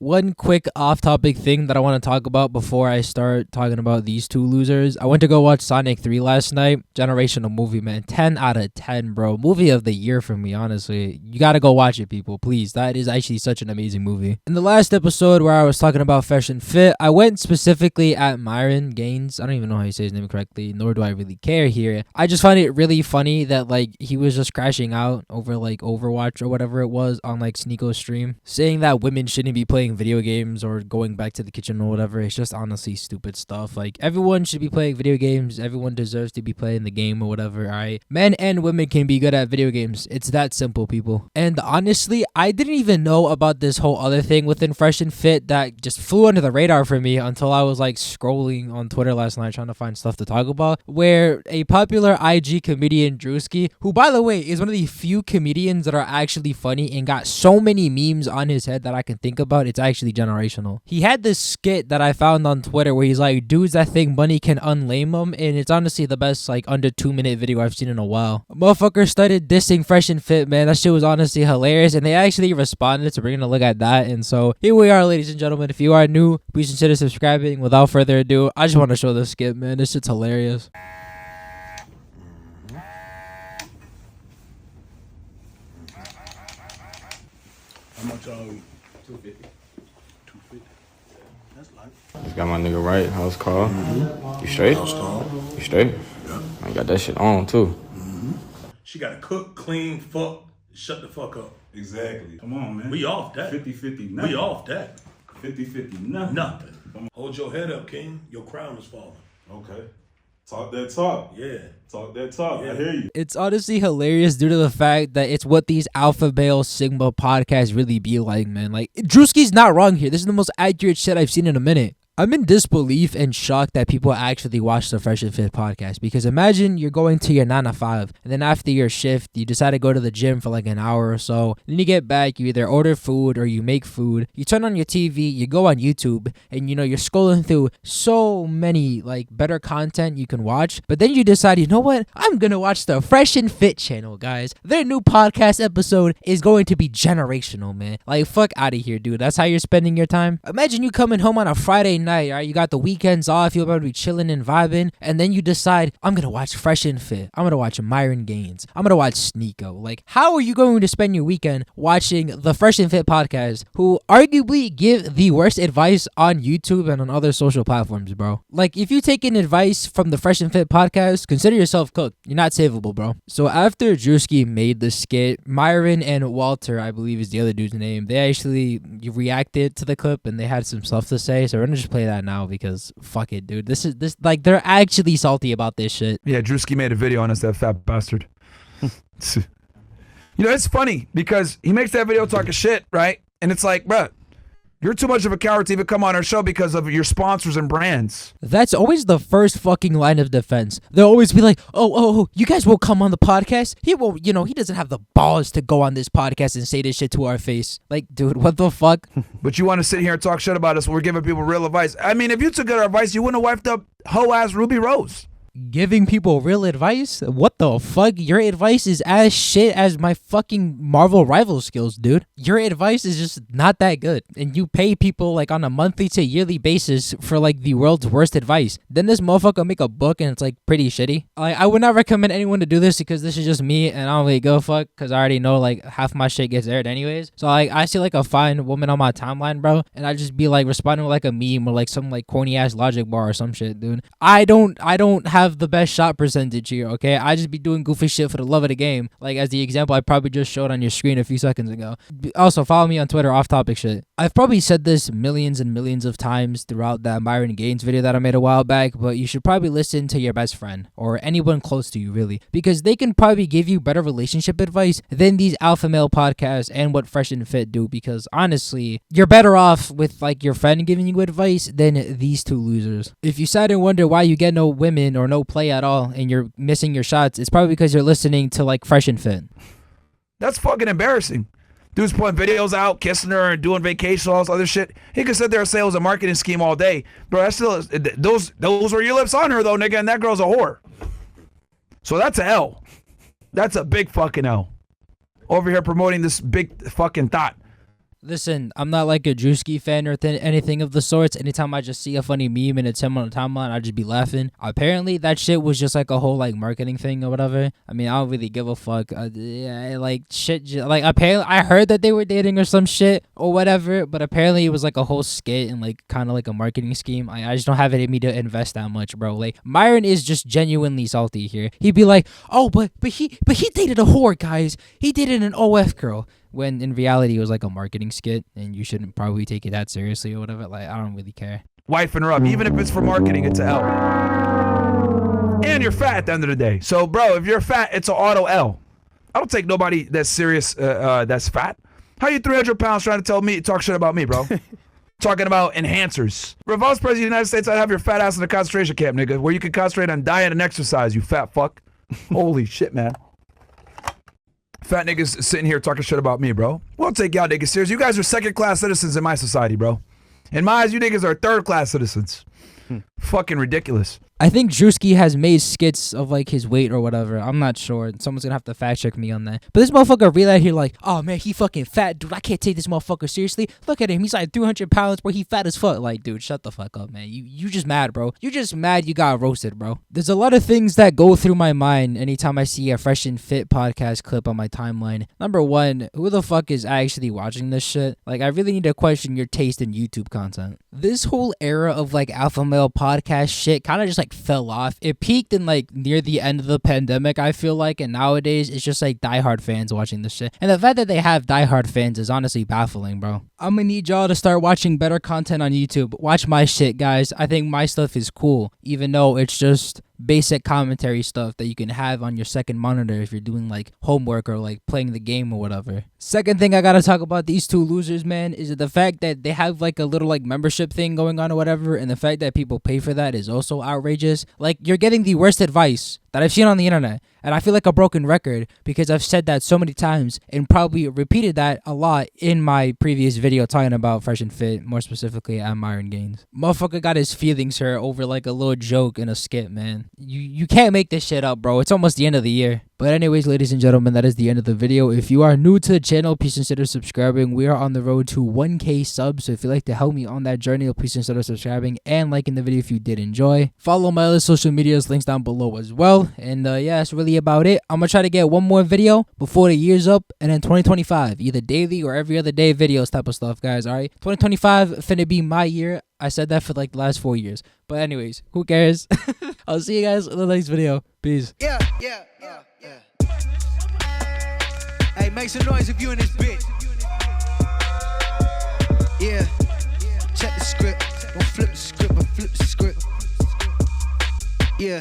One quick off-topic thing that I want to talk about before I start talking about these two losers. I went to go watch Sonic 3 last night. Generational movie, man. 10 out of 10, bro. Movie of the year for me, honestly. You gotta go watch it, people, please. That is actually such an amazing movie. In the last episode where I was talking about Fresh and Fit, I went specifically at Myron Gaines. I don't even know how you say his name correctly, nor do I really care here. I just find it really funny that, like, he was just crashing out over, like, Overwatch or whatever it was on, like, Sneako's stream, saying that women shouldn't be playing video games or going back to the kitchen or whatever. It's just honestly stupid stuff. Like, everyone should be playing video games. Everyone deserves to be playing the game or whatever, alright? Men and women can be good at video games. It's that simple, people. And honestly, I didn't even know about this whole other thing within Fresh and Fit that just flew under the radar for me until I was like scrolling on Twitter last night trying to find stuff to talk about, where a popular IG comedian, Dusi, who by the way is one of the few comedians that are actually funny and got so many memes on his head that I can think about, it's actually generational. He had this skit that I found on Twitter where he's like, dudes that think money can unlame them, and it's honestly the best like under 2-minute video I've seen in a while. Motherfuckers started dissing Fresh and Fit, man. That shit was honestly hilarious, and they actually responded, so we're gonna look at that. And so here we are, ladies and gentlemen. If you are new, please consider subscribing. Without further ado, I just want to show this skit, man. This shit's hilarious. How much are we? 250. 250. That's light. Just got my nigga right. House call. You straight? House call. You straight? Yeah. I got that shit on too. She got to cook, clean, fuck, shut the fuck up. Exactly. Come on, man. We off that. 50-50 nothing. We off that. 50-50 nothing. Nothing. Hold your head up, King. Your crown is falling. Okay. Talk that talk. Yeah. Talk that talk. Yeah. I hear you. It's honestly hilarious due to the fact that it's what these alpha male sigma podcasts really be like, man. Like, Drewski's not wrong here. This is the most accurate shit I've seen in a minute. I'm in disbelief and shocked that people actually watch the Fresh and Fit podcast, because imagine you're going to your 9 to 5 and then after your shift you decide to go to the gym for like an hour or so. Then you get back, you either order food or you make food. You turn on your TV, you go on YouTube, and you're scrolling through so many like better content you can watch. But then you decide, you know what? I'm gonna watch the Fresh and Fit channel, guys. Their new podcast episode is going to be generational, man. Like, fuck out of here, dude. That's how you're spending your time? Imagine you coming home on a Friday night, right? You got the weekends off, you're about to be chilling and vibing, and then you decide, I'm gonna watch Fresh and Fit. I'm gonna watch Myron Gaines. I'm gonna watch Sneeko. Like, how are you going to spend your weekend watching the Fresh and Fit podcast, who arguably give the worst advice on YouTube and on other social platforms, bro? Like, if you taking advice from the Fresh and Fit podcast, consider yourself cooked. You're not savable, bro. So after Drewski made the skit, Myron and Walter, I believe is the other dude's name, they actually reacted to the clip and they had some stuff to say. So we're gonna just play that now because fuck it, dude. This like, they're actually salty about this shit. Yeah, Drewski made a video on us, that fat bastard. It's funny because he makes that video talking shit, right? And it's like, bruh, you're too much of a coward to even come on our show because of your sponsors and brands. That's always the first fucking line of defense. They'll always be like, oh, you guys won't come on the podcast? He won't, he doesn't have the balls to go on this podcast and say this shit to our face. Like, dude, what the fuck? But you want to sit here and talk shit about us when we're giving people real advice. I mean, if you took our advice, you wouldn't have wifed up hoe-ass Ruby Rose. Giving people real advice? What the fuck? Your advice is as shit as my fucking Marvel rival skills, dude. Your advice is just not that good. And you pay people like on a monthly to yearly basis for like the world's worst advice. Then this motherfucker make a book and it's like pretty shitty. Like, I would not recommend anyone to do this because this is just me and I don't really go fuck because I already know like half my shit gets aired anyways. So like, I see like a fine woman on my timeline, bro, and I just be like responding with like a meme or like some like corny ass logic bar or some shit, dude. I don't have the best shot percentage here, okay? I just be doing goofy shit for the love of the game, like as the example I probably just showed on your screen a few seconds ago. Also, follow me on Twitter, off topic shit. I've probably said this millions and millions of times throughout that Myron Gaines video that I made a while back, but you should probably listen to your best friend or anyone close to you, really, because they can probably give you better relationship advice than these alpha male podcasts and what Fresh and Fit do, because honestly, you're better off with like your friend giving you advice than these two losers. If you sat and wonder why you get no women or no play at all and you're missing your shots, it's probably because you're listening to like Fresh and Fit. That's fucking embarrassing. Dude's putting videos out, kissing her and doing vacation, all this other shit. He could sit there and say it was a marketing scheme all day. Bro, that's still, those were your lips on her though, nigga, and that girl's a whore. So that's a L. That's a big fucking L. Over here promoting this big fucking thought. Listen, I'm not like a Drewski fan or anything of the sorts. Anytime I just see a funny meme and it's him on the timeline, I just be laughing. Apparently, that shit was just like a whole like marketing thing or whatever. I mean, I don't really give a fuck. Yeah, like shit. Like apparently, I heard that they were dating or some shit or whatever. But apparently, it was like a whole skit and like kind of like a marketing scheme. I just don't have it in me to invest that much, bro. Like Myron is just genuinely salty here. He'd be like, oh, but he dated a whore, guys. He dated an OF girl. When in reality it was like a marketing skit and you shouldn't probably take it that seriously or whatever. Like, I don't really care. Wifing her up, even if it's for marketing, it's a L. And you're fat at the end of the day. So, bro, if you're fat, it's an auto L. I don't take nobody that's serious that's fat. How you 300 pounds trying to talk shit about me, bro? Talking about enhancers. Bro, if I was president of the United States, I'd have your fat ass in a concentration camp, nigga, where you can concentrate on diet and exercise, you fat fuck. Holy shit, man. Fat niggas sitting here talking shit about me, bro. We don't take y'all niggas serious. You guys are second-class citizens in my society, bro. In my eyes, you niggas are third-class citizens. Fucking ridiculous. I think Drewski has made skits of like his weight or whatever. I'm not sure. Someone's gonna have to fact check me on that. But this motherfucker really out here like, oh man, he fucking fat, dude. I can't take this motherfucker seriously. Look at him. He's like 300 pounds, bro. He fat as fuck. Like, dude, shut the fuck up, man. You just mad, bro. You just mad you got roasted, bro. There's a lot of things that go through my mind anytime I see a Fresh and Fit podcast clip on my timeline. Number one, who the fuck is actually watching this shit? Like, I really need to question your taste in YouTube content. This whole era of like alpha male podcast shit kind of just like fell off. It peaked in like near the end of the pandemic, I feel like, and nowadays it's just like diehard fans watching this shit. And the fact that they have diehard fans is honestly baffling, bro. I'm gonna need y'all to start watching better content on YouTube. Watch my shit, guys. I think my stuff is cool, even though it's just basic commentary stuff that you can have on your second monitor if you're doing like homework or like playing the game or whatever. Second thing I gotta talk about these two losers, man, is the fact that they have like a little like membership thing going on or whatever, and the fact that people pay for that is also outrageous. Like, you're getting the worst advice that I've seen on the internet, and I feel like a broken record because I've said that so many times and probably repeated that a lot in my previous video talking about Fresh and Fit, more specifically at Myron Gaines. Motherfucker got his feelings hurt over like a little joke in a skit, man. You can't make this shit up, bro. It's almost the end of the year. But anyways, ladies and gentlemen, that is the end of the video. If you are new to the channel, please consider subscribing. We are on the road to 1K subs, so if you'd like to help me on that journey, please consider subscribing and liking the video if you did enjoy. Follow my other social medias, links down below as well. And yeah, that's really about it. I'm gonna try to get one more video before the year's up, and then 2025, either daily or every other day videos type of stuff, guys. All right, 2025 finna be my year. I said that for like the last 4 years. But anyways, who cares? I'll see you guys in the next video. Peace. Yeah. Hey, make some noise if you in this bitch. Yeah. Check the script. Don't flip the script, but flip the script. Yeah.